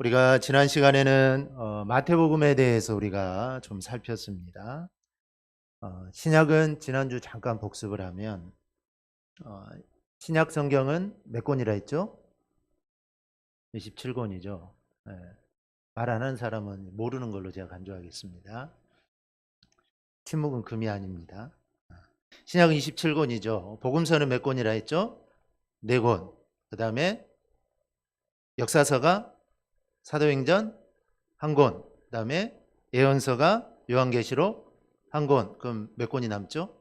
우리가 지난 시간에는 마태복음에 대해서 우리가 좀 살폈습니다. 신약은 지난주 잠깐 복습을 하면 신약 성경은 몇 권이라 했죠? 27권이죠. 말 안 하는 사람은 모르는 걸로 제가 간주하겠습니다. 침묵은 금이 아닙니다. 신약은 27권이죠. 복음서는 몇 권이라 했죠? 4권. 그 다음에 역사서가 사도행전 1권, 그 다음에 예언서가 요한계시록 1권. 그럼 몇 권이 남죠?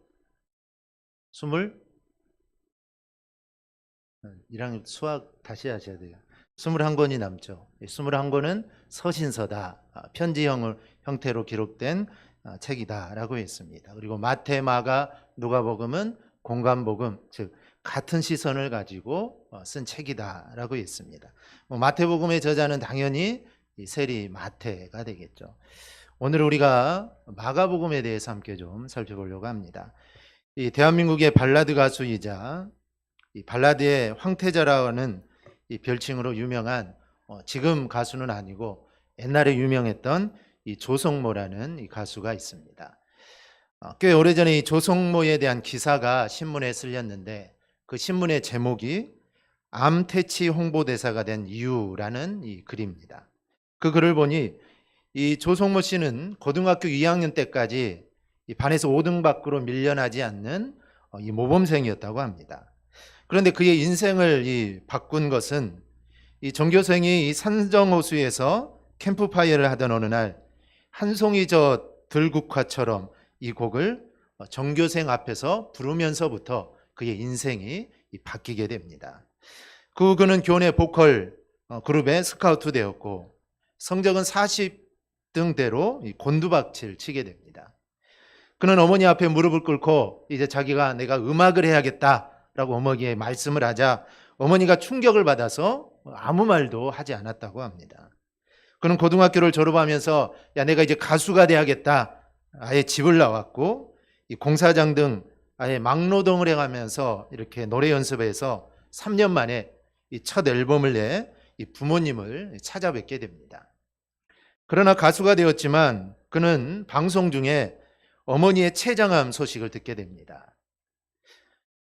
1학년 수학 다시 하셔야 돼요. 21권이 남죠. 21권은 서신서다. 편지 형태로 기록된 책이다라고 했습니다. 그리고 마태, 마가, 누가복음은 공간복음, 즉 같은 시선을 가지고 쓴 책이다라고 했습니다. 마태복음의 저자는 당연히 세리 마태가 되겠죠. 오늘 우리가 마가복음에 대해서 함께 좀 살펴보려고 합니다. 이 대한민국의 발라드 가수이자 이 발라드의 황태자라는 이 별칭으로 유명한 지금 가수는 아니고 옛날에 유명했던 이 조성모라는 이 가수가 있습니다. 꽤 오래전에 이 조성모에 대한 기사가 신문에 실렸는데 그 신문의 제목이 암퇴치 홍보대사가 된 이유라는 이 글입니다. 그 글을 보니 이 조성모 씨는 고등학교 2학년 때까지 이 반에서 5등 밖으로 밀려나지 않는 이 모범생이었다고 합니다. 그런데 그의 인생을 바꾼 것은 이 전교생이 이 산정호수에서 캠프파이어를 하던 어느 날 한송이 저 들국화처럼 이 곡을 전교생 앞에서 부르면서부터 그의 인생이 바뀌게 됩니다. 그는 교내 보컬 그룹에 스카우트 되었고 성적은 40등대로 곤두박질 치게 됩니다. 그는 어머니 앞에 무릎을 꿇고 이제 자기가 내가 음악을 해야겠다라고 어머니에 말씀을 하자 어머니가 충격을 받아서 아무 말도 하지 않았다고 합니다. 그는 고등학교를 졸업하면서 야 내가 이제 가수가 돼야겠다. 아예 집을 나왔고 이 공사장 등 아예 막노동을 해가면서 이렇게 노래 연습해서 3년 만에 이 첫 앨범을 내 이 부모님을 찾아뵙게 됩니다. 그러나 가수가 되었지만 그는 방송 중에 어머니의 췌장암 소식을 듣게 됩니다.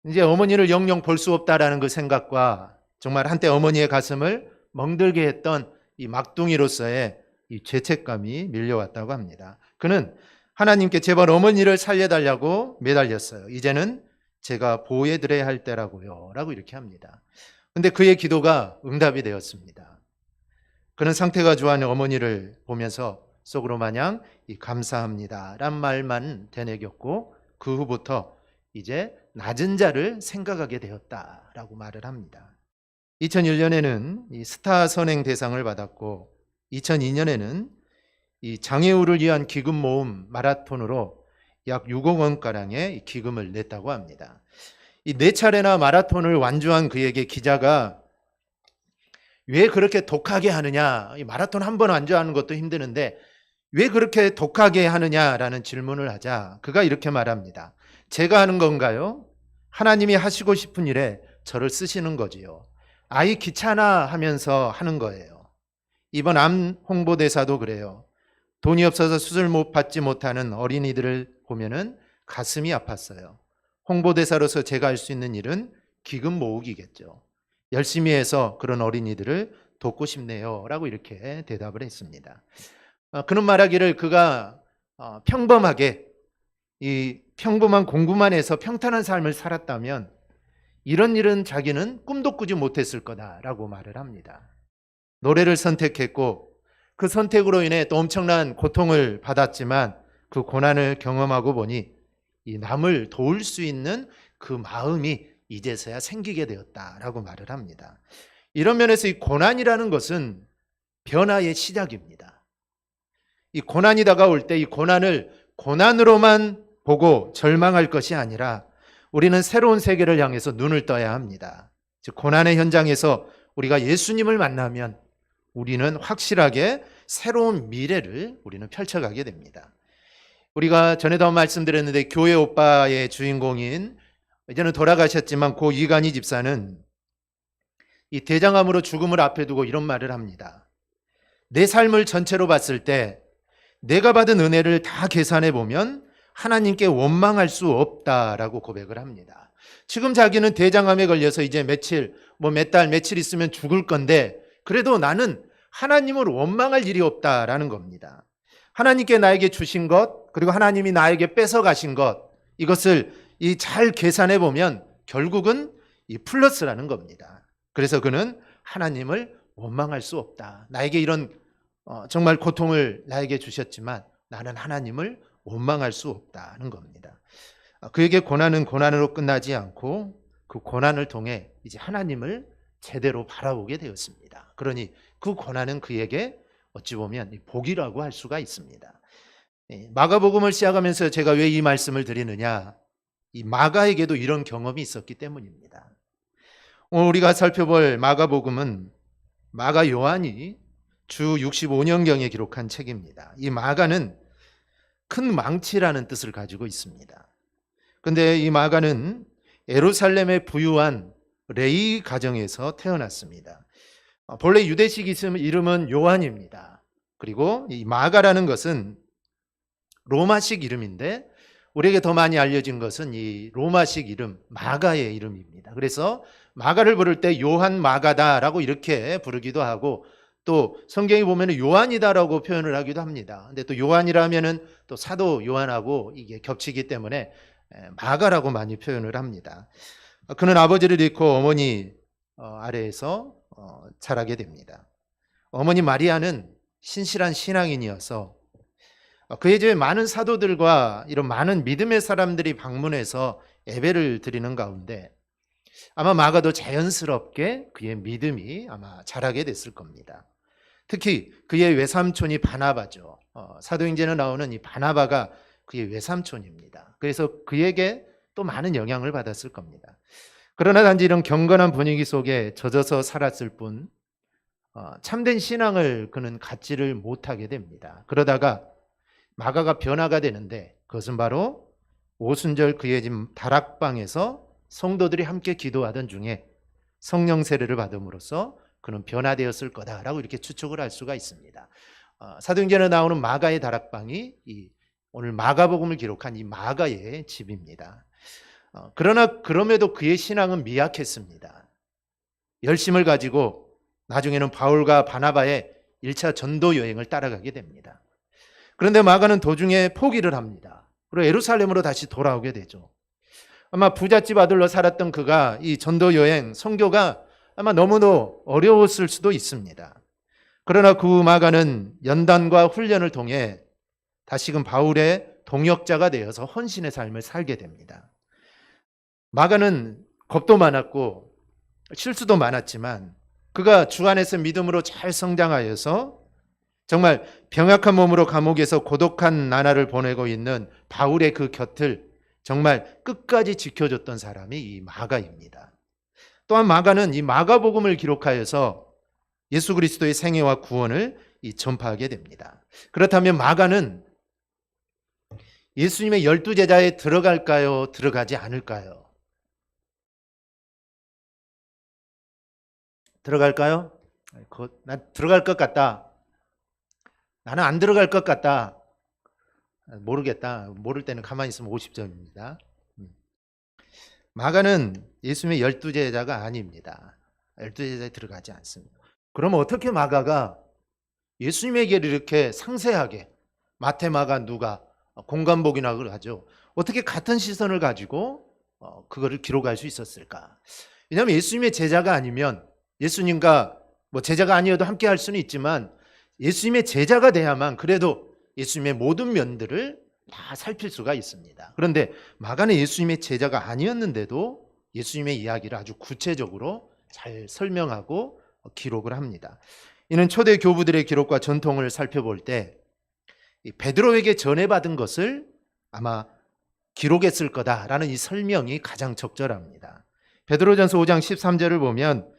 이제 어머니를 영영 볼 수 없다라는 그 생각과 정말 한때 어머니의 가슴을 멍들게 했던 이 막둥이로서의 이 죄책감이 밀려왔다고 합니다. 그는 하나님께 제발 어머니를 살려달라고 매달렸어요. 이제는 제가 보호해드려야 할 때라고요. 라고 이렇게 합니다. 근데 그의 기도가 응답이 되었습니다. 그는 상태가 좋아하는 어머니를 보면서 속으로 마냥 감사합니다. 란 말만 되뇌겼고 그 후부터 이제 낮은 자를 생각하게 되었다라고 말을 합니다. 2001년에는 이 스타 선행 대상을 받았고 2002년에는 이 장애우를 위한 기금 모음 마라톤으로 약 6억 원가량의 기금을 냈다고 합니다. 이 4차례나 마라톤을 완주한 그에게 기자가 왜 그렇게 독하게 하느냐, 이 마라톤 한 번 완주하는 것도 힘드는데 왜 그렇게 독하게 하느냐라는 질문을 하자 그가 이렇게 말합니다. 제가 하는 건가요? 하나님이 하시고 싶은 일에 저를 쓰시는 거지요. 아이 귀찮아 하면서 하는 거예요. 이번 암 홍보대사도 그래요. 돈이 없어서 수술 못 받지 못하는 어린이들을 보면은 가슴이 아팠어요. 홍보대사로서 제가 할 수 있는 일은 기금 모으기겠죠. 열심히 해서 그런 어린이들을 돕고 싶네요. 라고 이렇게 대답을 했습니다. 그는 말하기를 그가 평범하게 이 평범한 공부만 해서 평탄한 삶을 살았다면 이런 일은 자기는 꿈도 꾸지 못했을 거다라고 말을 합니다. 노래를 선택했고 그 선택으로 인해 또 엄청난 고통을 받았지만 그 고난을 경험하고 보니 이 남을 도울 수 있는 그 마음이 이제서야 생기게 되었다라고 말을 합니다. 이런 면에서 이 고난이라는 것은 변화의 시작입니다. 이 고난이 다가올 때 이 고난을 고난으로만 보고 절망할 것이 아니라 우리는 새로운 세계를 향해서 눈을 떠야 합니다. 즉 고난의 현장에서 우리가 예수님을 만나면 우리는 확실하게 새로운 미래를 우리는 펼쳐가게 됩니다. 우리가 전에도 말씀드렸는데 교회 오빠의 주인공인 이제는 돌아가셨지만 고 이간희 집사는 이 대장암으로 죽음을 앞에 두고 이런 말을 합니다. 내 삶을 전체로 봤을 때 내가 받은 은혜를 다 계산해 보면 하나님께 원망할 수 없다라고 고백을 합니다. 지금 자기는 대장암에 걸려서 이제 며칠, 몇 달, 며칠 있으면 죽을 건데 그래도 나는 하나님을 원망할 일이 없다라는 겁니다. 하나님께 나에게 주신 것, 그리고 하나님이 나에게 뺏어가신 것, 이것을 잘 계산해 보면 결국은 이 플러스라는 겁니다. 그래서 그는 하나님을 원망할 수 없다. 나에게 이런 정말 고통을 나에게 주셨지만 나는 하나님을 원망할 수 없다는 겁니다. 그에게 고난은 고난으로 끝나지 않고 그 고난을 통해 이제 하나님을 제대로 바라보게 되었습니다. 그러니 그 고난은 그에게 어찌 보면 복이라고 할 수가 있습니다. 마가복음을 시작하면서 제가 왜 이 말씀을 드리느냐, 이 마가에게도 이런 경험이 있었기 때문입니다. 오늘 우리가 살펴볼 마가복음은 마가 요한이 주 65년경에 기록한 책입니다. 이 마가는 큰 망치라는 뜻을 가지고 있습니다. 그런데 이 마가는 예루살렘의 부유한 레위 가정에서 태어났습니다. 본래 유대식 이름은 요한입니다. 그리고 이 마가라는 것은 로마식 이름인데 우리에게 더 많이 알려진 것은 이 로마식 이름 마가의 이름입니다. 그래서 마가를 부를 때 요한 마가다라고 이렇게 부르기도 하고 또 성경에 보면 요한이다라고 표현을 하기도 합니다. 근데 또 요한이라면은 또 사도 요한하고 이게 겹치기 때문에 마가라고 많이 표현을 합니다. 그는 아버지를 잃고 어머니 아래에서 자라게 됩니다. 어머니 마리아는 신실한 신앙인이어서 그의 집에 많은 사도들과 이런 많은 믿음의 사람들이 방문해서 예배를 드리는 가운데 아마 마가도 자연스럽게 그의 믿음이 아마 자라게 됐을 겁니다. 특히 그의 외삼촌이 바나바죠. 사도행전에 나오는 이 바나바가 그의 외삼촌입니다. 그래서 그에게 또 많은 영향을 받았을 겁니다. 그러나 단지 이런 경건한 분위기 속에 젖어서 살았을 뿐 참된 신앙을 그는 갖지를 못하게 됩니다. 그러다가 마가가 변화가 되는데 그것은 바로 오순절 그의 집 다락방에서 성도들이 함께 기도하던 중에 성령 세례를 받음으로써 그는 변화되었을 거다라고 이렇게 추측을 할 수가 있습니다. 사도행전에 나오는 마가의 다락방이 오늘 마가복음을 기록한 이 마가의 집입니다. 그러나 그럼에도 그의 신앙은 미약했습니다. 열심을 가지고 나중에는 바울과 바나바의 1차 전도 여행을 따라가게 됩니다. 그런데 마가는 도중에 포기를 합니다. 그리고 예루살렘으로 다시 돌아오게 되죠. 아마 부잣집 아들로 살았던 그가 이 전도 여행, 선교가 아마 너무도 어려웠을 수도 있습니다. 그러나 그 마가는 연단과 훈련을 통해 다시금 바울의 동역자가 되어서 헌신의 삶을 살게 됩니다. 마가는 겁도 많았고 실수도 많았지만 그가 주 안에서 믿음으로 잘 성장하여서 정말 병약한 몸으로 감옥에서 고독한 나날을 보내고 있는 바울의 그 곁을 정말 끝까지 지켜줬던 사람이 이 마가입니다. 또한 마가는 이 마가복음을 기록하여서 예수 그리스도의 생애와 구원을 전파하게 됩니다. 그렇다면 마가는 예수님의 12제자에 들어갈까요? 들어가지 않을까요? 들어갈까요? 난 들어갈 것 같다. 나는 안 들어갈 것 같다. 모르겠다. 모를 때는 가만히 있으면 50점입니다. 마가는 예수님의 12제자가 아닙니다. 12제자에 들어가지 않습니다. 그럼 어떻게 마가가 예수님에게 이렇게 상세하게 마태, 마가, 누가 공간복이나 하죠. 어떻게 같은 시선을 가지고 그거를 기록할 수 있었을까? 왜냐하면 예수님의 제자가 아니면 예수님과 제자가 아니어도 함께 할 수는 있지만 예수님의 제자가 돼야만 그래도 예수님의 모든 면들을 다 살필 수가 있습니다. 그런데 마가는 예수님의 제자가 아니었는데도 예수님의 이야기를 아주 구체적으로 잘 설명하고 기록을 합니다. 이는 초대 교부들의 기록과 전통을 살펴볼 때 베드로에게 전해받은 것을 아마 기록했을 거다라는 이 설명이 가장 적절합니다. 베드로전서 5장 13절을 보면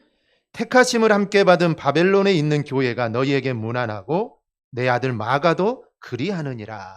택하심을 함께 받은 바벨론에 있는 교회가 너희에게 문안하고 내 아들 마가도 그리하느니라.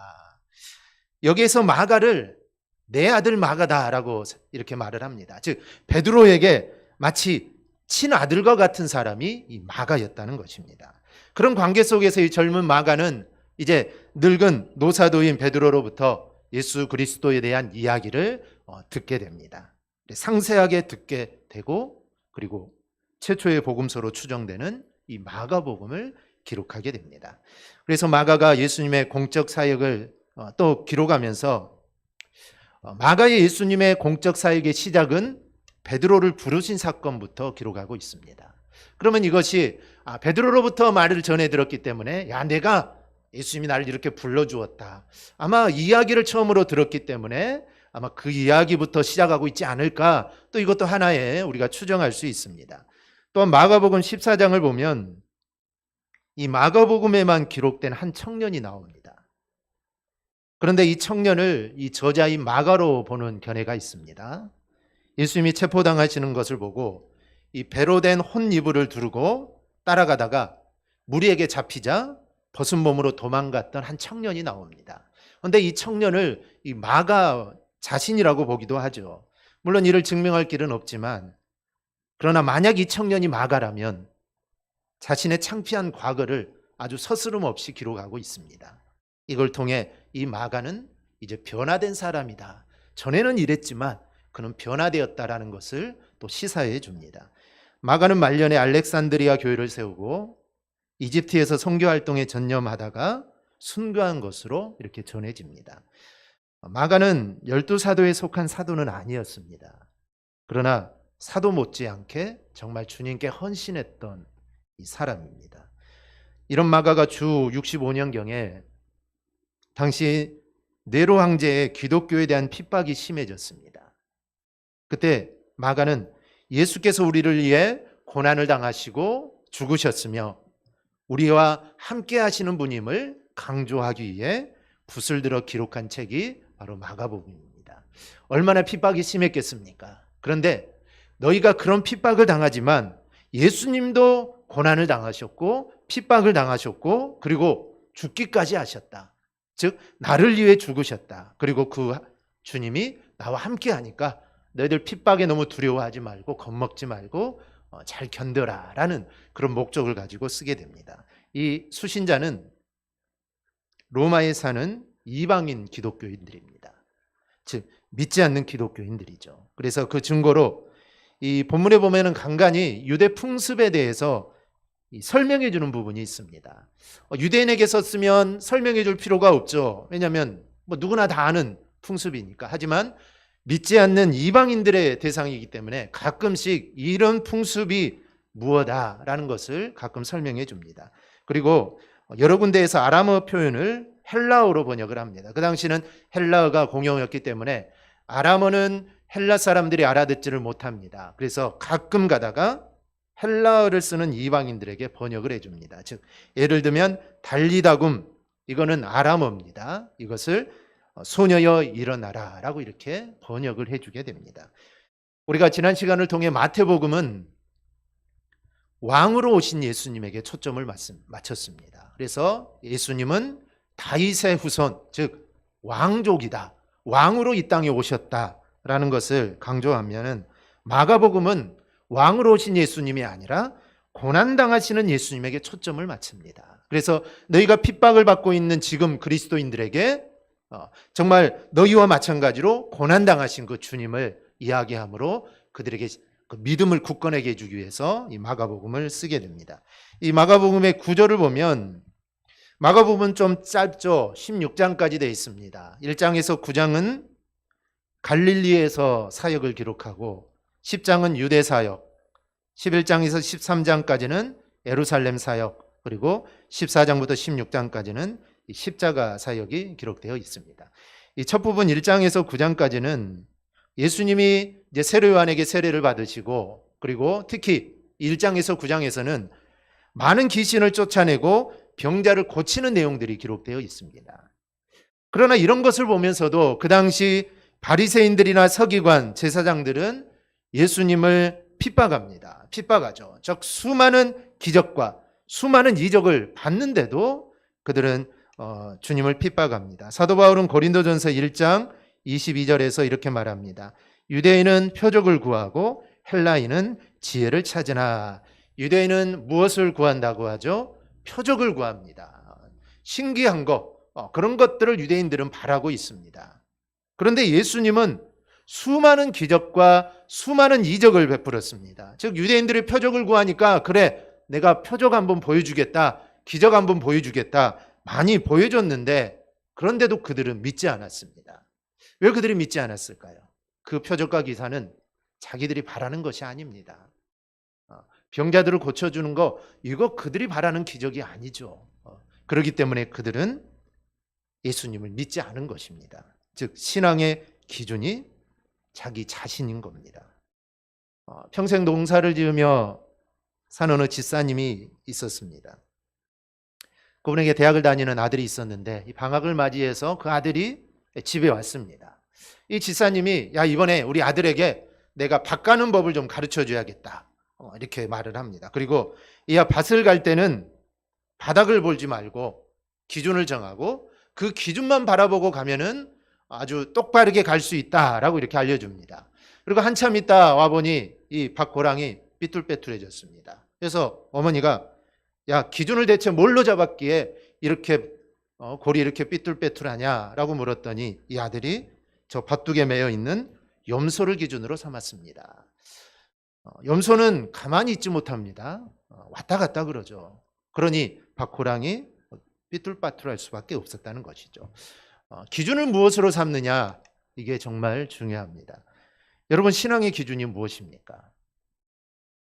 여기에서 마가를 내 아들 마가다라고 이렇게 말을 합니다. 즉 베드로에게 마치 친아들과 같은 사람이 이 마가였다는 것입니다. 그런 관계 속에서 이 젊은 마가는 이제 늙은 노사도인 베드로로부터 예수 그리스도에 대한 이야기를 듣게 됩니다. 상세하게 듣게 되고, 그리고 최초의 복음서로 추정되는 이 마가복음을 기록하게 됩니다. 그래서 마가가 예수님의 공적 사역을 또 기록하면서 마가의 예수님의 공적 사역의 시작은 베드로를 부르신 사건부터 기록하고 있습니다. 그러면 이것이 베드로로부터 말을 전해 들었기 때문에 야, 내가 예수님이 나를 이렇게 불러주었다, 아마 이야기를 처음으로 들었기 때문에 아마 그 이야기부터 시작하고 있지 않을까, 또 이것도 하나의 우리가 추정할 수 있습니다. 또한 마가복음 14장을 보면 이 마가복음에만 기록된 한 청년이 나옵니다. 그런데 이 청년을 이 저자인 마가로 보는 견해가 있습니다. 예수님이 체포당하시는 것을 보고 이 배로 된 혼이불을 두르고 따라가다가 무리에게 잡히자 벗은 몸으로 도망갔던 한 청년이 나옵니다. 그런데 이 청년을 이 마가 자신이라고 보기도 하죠. 물론 이를 증명할 길은 없지만, 그러나 만약 이 청년이 마가라면 자신의 창피한 과거를 아주 서스름 없이 기록하고 있습니다. 이걸 통해 이 마가는 이제 변화된 사람이다, 전에는 이랬지만 그는 변화되었다라는 것을 또 시사해 줍니다. 마가는 말년에 알렉산드리아 교회를 세우고 이집트에서 선교 활동에 전념하다가 순교한 것으로 이렇게 전해집니다. 마가는 12사도에 속한 사도는 아니었습니다. 그러나 사도 못지않게 정말 주님께 헌신했던 이 사람입니다. 이런 마가가 주 65년경에 당시 네로 황제의 기독교에 대한 핍박이 심해졌습니다. 그때 마가는 예수께서 우리를 위해 고난을 당하시고 죽으셨으며 우리와 함께 하시는 분임을 강조하기 위해 붓을 들어 기록한 책이 바로 마가복음입니다. 얼마나 핍박이 심했겠습니까? 그런데 너희가 그런 핍박을 당하지만 예수님도 고난을 당하셨고 핍박을 당하셨고 그리고 죽기까지 하셨다. 즉 나를 위해 죽으셨다. 그리고 그 주님이 나와 함께 하니까 너희들 핍박에 너무 두려워하지 말고 겁먹지 말고 잘 견뎌라 라는 그런 목적을 가지고 쓰게 됩니다. 이 수신자는 로마에 사는 이방인 기독교인들입니다. 즉 믿지 않는 기독교인들이죠. 그래서 그 증거로 이 본문에 보면은 간간히 유대 풍습에 대해서 설명해 주는 부분이 있습니다. 유대인에게 썼으면 설명해 줄 필요가 없죠. 왜냐하면 뭐 누구나 다 아는 풍습이니까. 하지만 믿지 않는 이방인들의 대상이기 때문에 가끔씩 이런 풍습이 무엇이다라는 것을 가끔 설명해 줍니다. 그리고 여러 군데에서 아람어 표현을 헬라어로 번역을 합니다. 그 당시는 헬라어가 공용이었기 때문에 아람어는 헬라 사람들이 알아듣지를 못합니다. 그래서 가끔 가다가 헬라어를 쓰는 이방인들에게 번역을 해줍니다. 즉 예를 들면 달리다굼, 이거는 아람어입니다. 이것을 소녀여 일어나라 라고 이렇게 번역을 해주게 됩니다. 우리가 지난 시간을 통해 마태복음은 왕으로 오신 예수님에게 초점을 맞췄습니다. 그래서 예수님은 다윗의 후손, 즉 왕족이다, 왕으로 이 땅에 오셨다라는 것을 강조하면은 마가복음은 왕으로 오신 예수님이 아니라 고난당하시는 예수님에게 초점을 맞춥니다. 그래서 너희가 핍박을 받고 있는 지금 그리스도인들에게 정말 너희와 마찬가지로 고난당하신 그 주님을 이야기함으로 그들에게 그 믿음을 굳건하게 해주기 위해서 이 마가복음을 쓰게 됩니다. 이 마가복음의 구절을 보면 마가복음은 좀 짧죠. 16장까지 되어 있습니다. 1장에서 9장은 갈릴리에서 사역을 기록하고 10장은 유대 사역, 11장에서 13장까지는 예루살렘 사역, 그리고 14장부터 16장까지는 십자가 사역이 기록되어 있습니다. 이 첫 부분 1장에서 9장까지는 예수님이 이제 세례 요한에게 세례를 받으시고, 그리고 특히 1장에서 9장에서는 많은 귀신을 쫓아내고 병자를 고치는 내용들이 기록되어 있습니다. 그러나 이런 것을 보면서도 그 당시 바리새인들이나 서기관, 제사장들은 예수님을 핍박합니다. 핍박하죠. 즉 수많은 기적과 수많은 이적을 받는데도 그들은 주님을 핍박합니다. 사도 바울은 고린도전서 1장 22절에서 이렇게 말합니다. 유대인은 표적을 구하고 헬라인은 지혜를 찾으나. 유대인은 무엇을 구한다고 하죠? 표적을 구합니다. 신기한 거, 그런 것들을 유대인들은 바라고 있습니다. 그런데 예수님은 수많은 기적과 수많은 이적을 베풀었습니다. 즉 유대인들이 표적을 구하니까 그래 내가 표적 한번 보여주겠다, 기적 한번 보여주겠다 많이 보여줬는데 그런데도 그들은 믿지 않았습니다. 왜 그들이 믿지 않았을까요? 그 표적과 기사는 자기들이 바라는 것이 아닙니다. 병자들을 고쳐주는 거 이거 그들이 바라는 기적이 아니죠. 그렇기 때문에 그들은 예수님을 믿지 않은 것입니다. 즉 신앙의 기준이 자기 자신인 겁니다. 평생 농사를 지으며 산 어느 집사님이 있었습니다. 그분에게 대학을 다니는 아들이 있었는데 이 방학을 맞이해서 그 아들이 집에 왔습니다. 이 집사님이 야 이번에 우리 아들에게 내가 밭 가는 법을 좀 가르쳐 줘야겠다 이렇게 말을 합니다. 그리고 야 밭을 갈 때는 바닥을 볼지 말고 기준을 정하고 그 기준만 바라보고 가면은 아주 똑바르게 갈 수 있다라고 이렇게 알려줍니다. 그리고 한참 있다 와보니 이 밭고랑이 삐뚤빼뚤해졌습니다. 그래서 어머니가 야 기준을 대체 뭘로 잡았기에 이렇게 골이 이렇게 삐뚤빼뚤하냐라고 물었더니 이 아들이 저 밭둑에 매여 있는 염소를 기준으로 삼았습니다. 염소는 가만히 있지 못합니다. 왔다 갔다 그러죠. 그러니 밭고랑이 삐뚤빠뚤할 수밖에 없었다는 것이죠. 기준을 무엇으로 삼느냐 이게 정말 중요합니다. 여러분 신앙의 기준이 무엇입니까?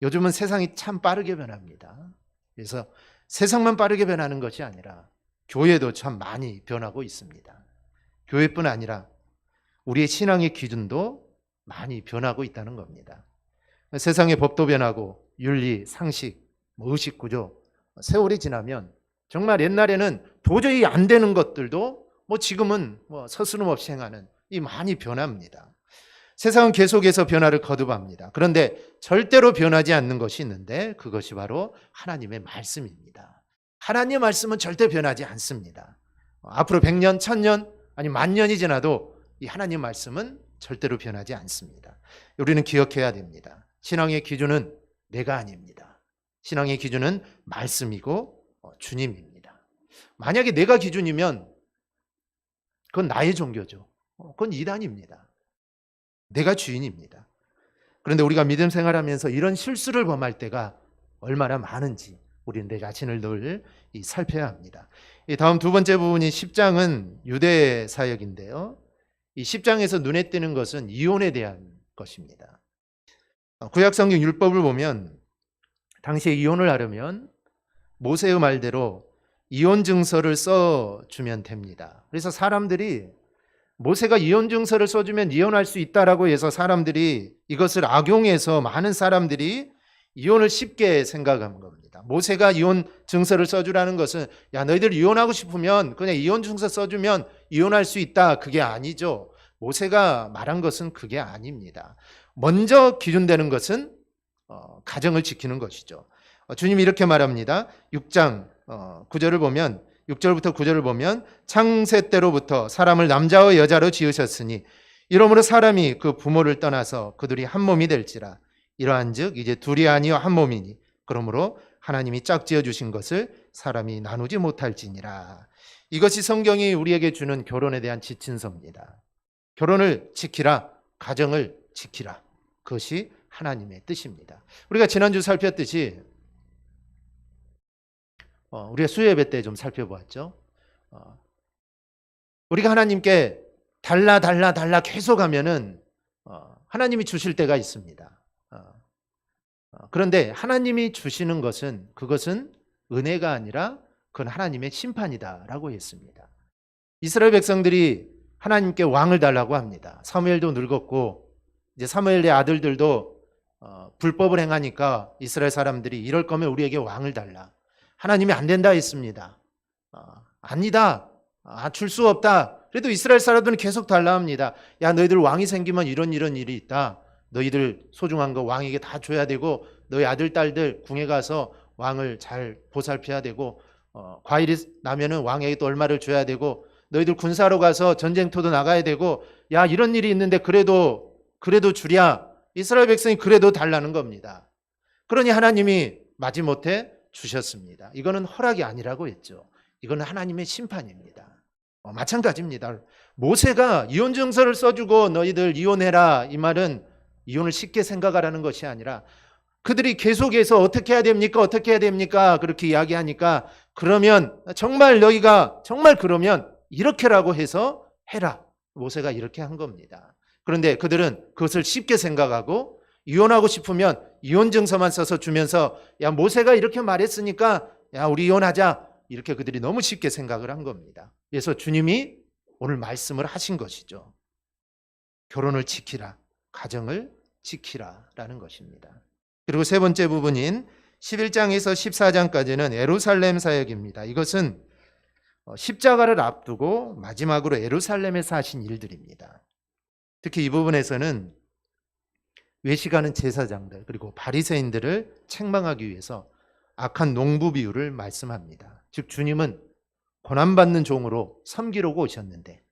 요즘은 세상이 참 빠르게 변합니다. 그래서 세상만 빠르게 변하는 것이 아니라 교회도 참 많이 변하고 있습니다. 교회뿐 아니라 우리의 신앙의 기준도 많이 변하고 있다는 겁니다. 세상의 법도 변하고 윤리, 상식, 의식구조 세월이 지나면 정말 옛날에는 도저히 안 되는 것들도 지금은 서스름없이 행하는 이 많이 변합니다. 세상은 계속해서 변화를 거듭합니다. 그런데 절대로 변하지 않는 것이 있는데 그것이 바로 하나님의 말씀입니다. 하나님의 말씀은 절대 변하지 않습니다. 앞으로 100년, 1000년, 아니 10,000년이 지나도 이 하나님의 말씀은 절대로 변하지 않습니다. 우리는 기억해야 됩니다. 신앙의 기준은 내가 아닙니다. 신앙의 기준은 말씀이고 주님입니다. 만약에 내가 기준이면 그건 나의 종교죠. 그건 이단입니다. 내가 주인입니다. 그런데 우리가 믿음 생활하면서 이런 실수를 범할 때가 얼마나 많은지 우리는 내 자신을 늘 살펴야 합니다. 다음 두 번째 부분이 10장은 유대 사역인데요. 이 10장에서 눈에 띄는 것은 이혼에 대한 것입니다. 구약성경 율법을 보면 당시에 이혼을 하려면 모세의 말대로 이혼 증서를 써주면 됩니다. 그래서 사람들이 모세가 이혼 증서를 써주면 이혼할 수 있다라고 해서 사람들이 이것을 악용해서 많은 사람들이 이혼을 쉽게 생각한 겁니다. 모세가 이혼 증서를 써주라는 것은 야 너희들 이혼하고 싶으면 그냥 이혼 증서 써주면 이혼할 수 있다 그게 아니죠. 모세가 말한 것은 그게 아닙니다. 먼저 기준되는 것은 가정을 지키는 것이죠. 주님이 이렇게 말합니다. 6장 9절을 보면 6절부터 9절을 보면 창세 때로부터 사람을 남자와 여자로 지으셨으니 이러므로 사람이 그 부모를 떠나서 그들이 한 몸이 될지라 이러한즉 이제 둘이 아니요 한 몸이니 그러므로 하나님이 짝지어 주신 것을 사람이 나누지 못할지니라. 이것이 성경이 우리에게 주는 결혼에 대한 지침서입니다. 결혼을 지키라, 가정을 지키라. 그것이 하나님의 뜻입니다. 우리가 지난주 살폈듯이 우리가 수요예배 때 좀 살펴보았죠. 우리가 하나님께 달라 계속 하면은 하나님이 주실 때가 있습니다. 그런데 하나님이 주시는 것은 그것은 은혜가 아니라 그건 하나님의 심판이다라고 했습니다. 이스라엘 백성들이 하나님께 왕을 달라고 합니다. 사무엘도 늙었고 이제 사무엘의 아들들도 불법을 행하니까 이스라엘 사람들이 이럴 거면 우리에게 왕을 달라. 하나님이 안 된다 했습니다. 아니다. 줄 수 없다. 그래도 이스라엘 사람들은 계속 달라 합니다. 야 너희들 왕이 생기면 이런 일이 있다. 너희들 소중한 거 왕에게 다 줘야 되고 너희 아들 딸들 궁에 가서 왕을 잘 보살펴야 되고 과일이 나면은 왕에게 또 얼마를 줘야 되고 너희들 군사로 가서 전쟁터도 나가야 되고 야 이런 일이 있는데 그래도 주랴. 이스라엘 백성이 그래도 달라는 겁니다. 그러니 하나님이 마지못해 주셨습니다. 이거는 허락이 아니라고 했죠. 이거는 하나님의 심판입니다. 마찬가지입니다. 모세가 이혼 증서를 써주고 너희들 이혼해라, 이 말은 이혼을 쉽게 생각하라는 것이 아니라 그들이 계속해서 어떻게 해야 됩니까? 어떻게 해야 됩니까? 그렇게 이야기하니까 그러면 정말 너희가 정말 그러면 이렇게라고 해서 해라. 모세가 이렇게 한 겁니다. 그런데 그들은 그것을 쉽게 생각하고 이혼하고 싶으면 이혼 증서만 써서 주면서 야, 모세가 이렇게 말했으니까 야, 우리 이혼하자. 이렇게 그들이 너무 쉽게 생각을 한 겁니다. 그래서 주님이 오늘 말씀을 하신 것이죠. 결혼을 지키라, 가정을 지키라라는 것입니다. 그리고 세 번째 부분인 11장에서 14장까지는 예루살렘 사역입니다. 이것은 십자가를 앞두고 마지막으로 예루살렘에서 하신 일들입니다. 특히 이 부분에서는 외식하는 제사장들 그리고 바리새인들을 책망하기 위해서 악한 농부 비유를 말씀합니다. 즉 주님은 고난받는 종으로 섬기려고 오셨는데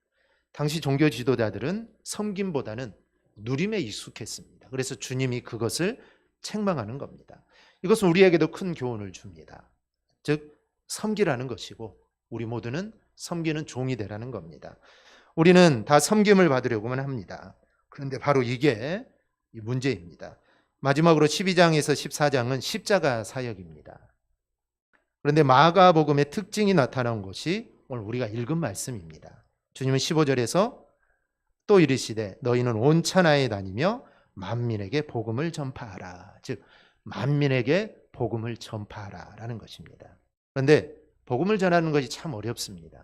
당시 종교 지도자들은 섬김보다는 누림에 익숙했습니다. 그래서 주님이 그것을 책망하는 겁니다. 이것은 우리에게도 큰 교훈을 줍니다. 즉 섬기라는 것이고 우리 모두는 섬기는 종이 되라는 겁니다. 우리는 다 섬김을 받으려고만 합니다. 그런데 바로 이게 문제입니다. 마지막으로 12장에서 14장은 십자가 사역입니다. 그런데 마가복음의 특징이 나타난 것이 오늘 우리가 읽은 말씀입니다. 주님은 15절에서 또 이르시되 너희는 온 천하에 다니며 만민에게 복음을 전파하라. 즉 만민에게 복음을 전파하라라는 것입니다. 그런데 복음을 전하는 것이 참 어렵습니다.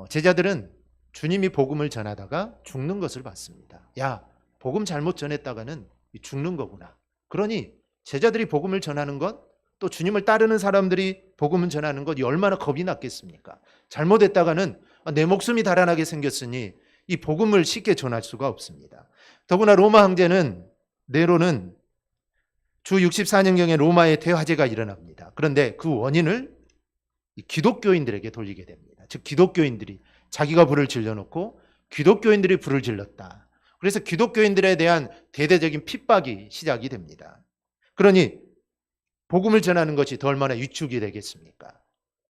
제자들은 주님이 복음을 전하다가 죽는 것을 봤습니다. 야, 복음 잘못 전했다가는 죽는 거구나. 그러니 제자들이 복음을 전하는 것, 또 주님을 따르는 사람들이 복음을 전하는 것, 얼마나 겁이 났겠습니까? 잘못했다가는 내 목숨이 달아나게 생겼으니 이 복음을 쉽게 전할 수가 없습니다. 더구나 로마 황제는 네로는 주 64년경에 로마에 대화제가 일어납니다. 그런데 그 원인을 기독교인들에게 돌리게 됩니다. 즉 기독교인들이 자기가 불을 질러놓고 기독교인들이 불을 질렀다. 그래서 기독교인들에 대한 대대적인 핍박이 시작이 됩니다. 그러니 복음을 전하는 것이 더 얼마나 위축이 되겠습니까?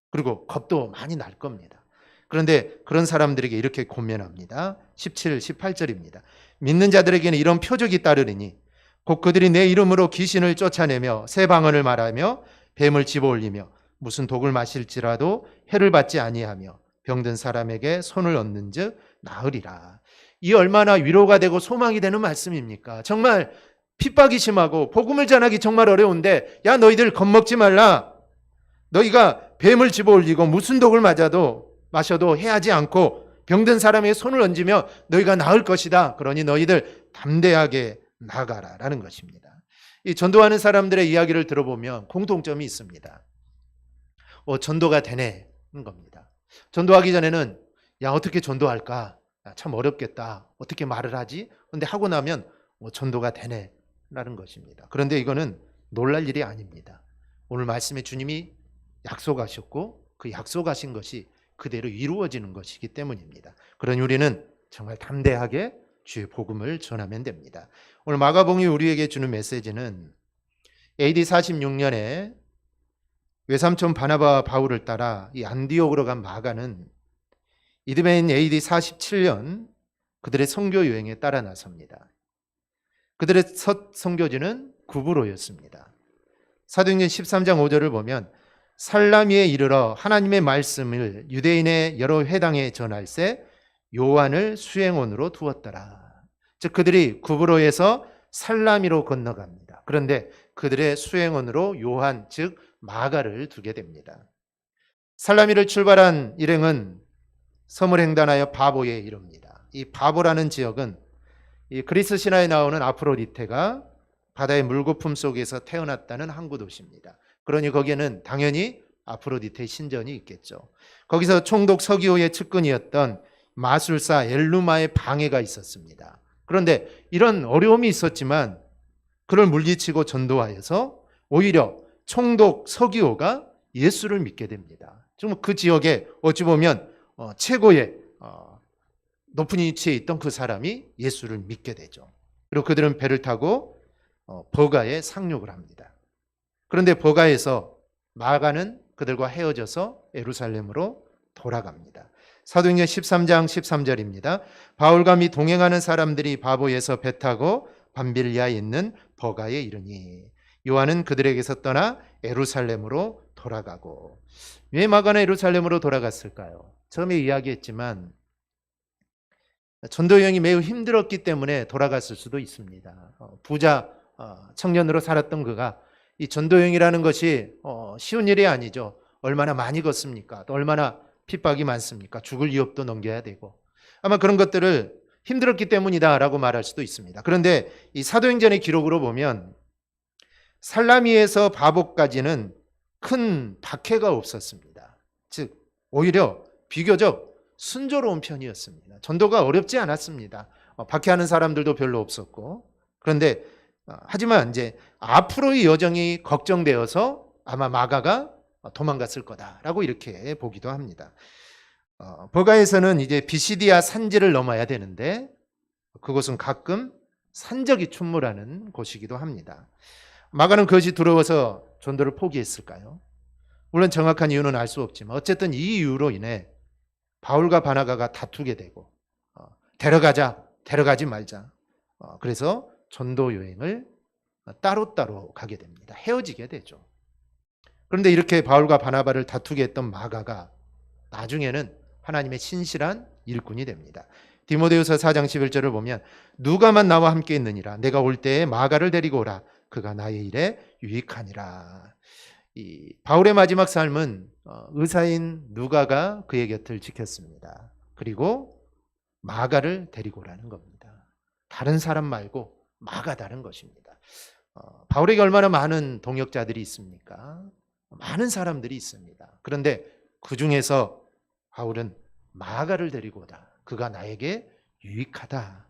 그리고 겁도 많이 날 겁니다. 그런데 그런 사람들에게 이렇게 권면합니다. 17, 18절입니다. 믿는 자들에게는 이런 표적이 따르리니 곧 그들이 내 이름으로 귀신을 쫓아내며 새 방언을 말하며 뱀을 집어올리며 무슨 독을 마실지라도 해를 받지 아니하며 병든 사람에게 손을 얹는 즉 나으리라. 이 얼마나 위로가 되고 소망이 되는 말씀입니까? 정말 핍박이 심하고 복음을 전하기 정말 어려운데 야 너희들 겁먹지 말라. 너희가 뱀을 집어올리고 무슨 독을 마셔도 해하지 않고 병든 사람에게 손을 얹으며 너희가 나을 것이다. 그러니 너희들 담대하게 나가라라는 것입니다. 이 전도하는 사람들의 이야기를 들어보면 공통점이 있습니다. 전도가 되네 겁니다. 전도하기 전에는 야 어떻게 전도할까? 참 어렵겠다. 어떻게 말을 하지? 그런데 하고 나면 전도가 되네 라는 것입니다. 그런데 이거는 놀랄 일이 아닙니다. 오늘 말씀에 주님이 약속하셨고 그 약속하신 것이 그대로 이루어지는 것이기 때문입니다. 그러니 우리는 정말 담대하게 주의 복음을 전하면 됩니다. 오늘 마가복음이 우리에게 주는 메시지는 AD 46년에 외삼촌 바나바와 바울을 따라 이 안디옥으로 간 마가는 이듬해인 AD 47년 그들의 선교 여행에 따라 나섭니다. 그들의 첫 선교지는 구브로였습니다. 사도행전 13장 5절을 보면 살라미에 이르러 하나님의 말씀을 유대인의 여러 회당에 전할세 요한을 수행원으로 두었더라. 즉 그들이 구브로에서 살라미로 건너갑니다. 그런데 그들의 수행원으로 요한 즉 마가를 두게 됩니다. 살라미를 출발한 일행은 섬을 횡단하여 바보에 이릅니다. 이 바보라는 지역은 이 그리스 신화에 나오는 아프로디테가 바다의 물거품 속에서 태어났다는 항구 도시입니다. 그러니 거기에는 당연히 아프로디테의 신전이 있겠죠. 거기서 총독 서기오의 측근이었던 마술사 엘루마의 방해가 있었습니다. 그런데 이런 어려움이 있었지만 그를 물리치고 전도하여서 오히려 총독 서기오가 예수를 믿게 됩니다. 정말 그 지역에 어찌 보면 최고의 높은 위치에 있던 그 사람이 예수를 믿게 되죠. 그리고 그들은 배를 타고 버가에 상륙을 합니다. 그런데 버가에서 마가는 그들과 헤어져서 예루살렘으로 돌아갑니다. 사도행전 13장 13절입니다. 바울과 및 동행하는 사람들이 바보에서 배 타고 밤빌리아에 있는 버가에 이르니 요한은 그들에게서 떠나 예루살렘으로 돌아가고. 왜 마가는 예루살렘으로 돌아갔을까요? 처음에 이야기했지만 전도 여행이 매우 힘들었기 때문에 돌아갔을 수도 있습니다. 부자 청년으로 살았던 그가 이 전도 여행이라는 것이 쉬운 일이 아니죠. 얼마나 많이 걷습니까? 또 얼마나 핍박이 많습니까? 죽을 위협도 넘겨야 되고. 아마 그런 것들을 힘들었기 때문이다라고 말할 수도 있습니다. 그런데 이 사도행전의 기록으로 보면 살라미에서 바복까지는 큰 박해가 없었습니다. 즉 오히려 비교적 순조로운 편이었습니다. 전도가 어렵지 않았습니다. 박해하는 사람들도 별로 없었고. 그런데 하지만 이제 앞으로의 여정이 걱정되어서 아마 마가가 도망갔을 거다라고 이렇게 보기도 합니다. 버가에서는 이제 비시디아 산지를 넘어야 되는데 그곳은 가끔 산적이 충무라는 곳이기도 합니다. 마가는 그것이 두려워서 전도를 포기했을까요? 물론 정확한 이유는 알 수 없지만 어쨌든 이 이유로 인해 바울과 바나바가 다투게 되고 데려가자, 데려가지 말자. 그래서 전도 여행을 따로따로 가게 됩니다. 헤어지게 되죠. 그런데 이렇게 바울과 바나바를 다투게 했던 마가가 나중에는 하나님의 신실한 일꾼이 됩니다. 디모데후서 4장 11절을 보면 누가만 나와 함께 있느니라 내가 올 때에 마가를 데리고 오라 그가 나의 일에 유익하니라. 이 바울의 마지막 삶은 의사인 누가가 그의 곁을 지켰습니다. 그리고 마가를 데리고 오라는 겁니다. 다른 사람 말고 마가다른 것입니다. 바울에게 얼마나 많은 동역자들이 있습니까? 많은 사람들이 있습니다. 그런데 그 중에서 바울은 마가를 데리고 오다. 그가 나에게 유익하다.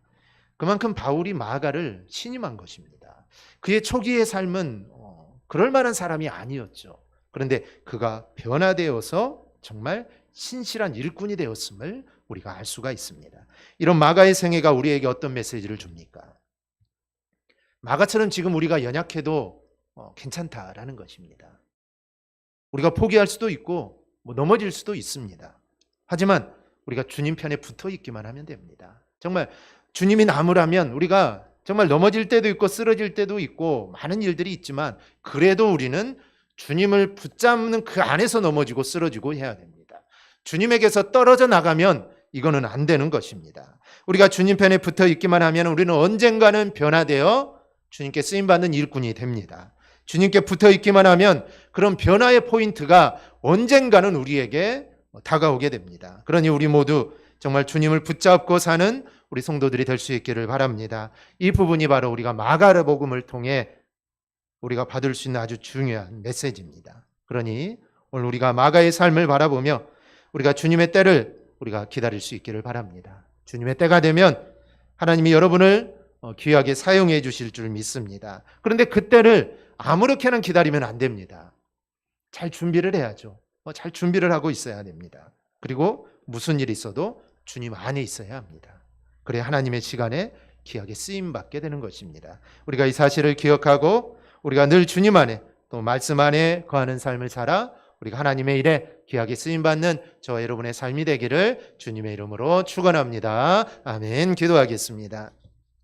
그만큼 바울이 마가를 신임한 것입니다. 그의 초기의 삶은 그럴 만한 사람이 아니었죠. 그런데 그가 변화되어서 정말 신실한 일꾼이 되었음을 우리가 알 수가 있습니다. 이런 마가의 생애가 우리에게 어떤 메시지를 줍니까? 마가처럼 지금 우리가 연약해도 괜찮다라는 것입니다. 우리가 포기할 수도 있고 넘어질 수도 있습니다. 하지만 우리가 주님 편에 붙어 있기만 하면 됩니다. 정말 주님이 나무라면 우리가 정말 넘어질 때도 있고 쓰러질 때도 있고 많은 일들이 있지만 그래도 우리는 주님을 붙잡는 그 안에서 넘어지고 쓰러지고 해야 됩니다. 주님에게서 떨어져 나가면 이거는 안 되는 것입니다. 우리가 주님 편에 붙어 있기만 하면 우리는 언젠가는 변화되어 주님께 쓰임받는 일꾼이 됩니다. 주님께 붙어 있기만 하면 그런 변화의 포인트가 언젠가는 우리에게 다가오게 됩니다. 그러니 우리 모두 정말 주님을 붙잡고 사는 우리 성도들이 될 수 있기를 바랍니다. 이 부분이 바로 우리가 마가복음을 통해 우리가 받을 수 있는 아주 중요한 메시지입니다. 그러니 오늘 우리가 마가의 삶을 바라보며 우리가 주님의 때를 우리가 기다릴 수 있기를 바랍니다. 주님의 때가 되면 하나님이 여러분을 귀하게 사용해 주실 줄 믿습니다. 그런데 그때를 아무렇게나 기다리면 안 됩니다. 잘 준비를 해야죠. 잘 준비를 하고 있어야 됩니다. 그리고 무슨 일이 있어도 주님 안에 있어야 합니다. 그래야 하나님의 시간에 귀하게 쓰임받게 되는 것입니다. 우리가 이 사실을 기억하고 우리가 늘 주님 안에 또 말씀 안에 거하는 삶을 살아 우리가 하나님의 일에 귀하게 쓰임받는 저와 여러분의 삶이 되기를 주님의 이름으로 축원합니다. 아멘. 기도하겠습니다.